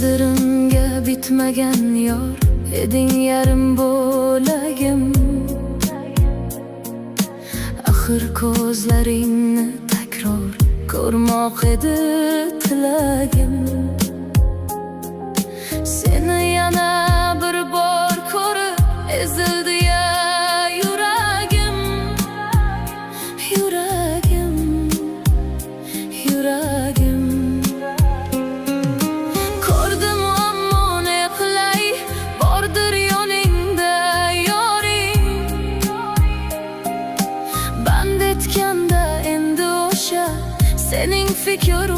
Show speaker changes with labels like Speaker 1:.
Speaker 1: Taqdirimga bitmagan yor eding yarim bo'lagim. Axir ko'zlaringni takror ko'rmoq edi tilagim. Seni yana bir bor ko'rib ezildi ya yuragim, yuragim, yuragim. Ko'rdim ammo ne qilay, bordir yoningda yoring. Band etganda endi o'sha sening fikr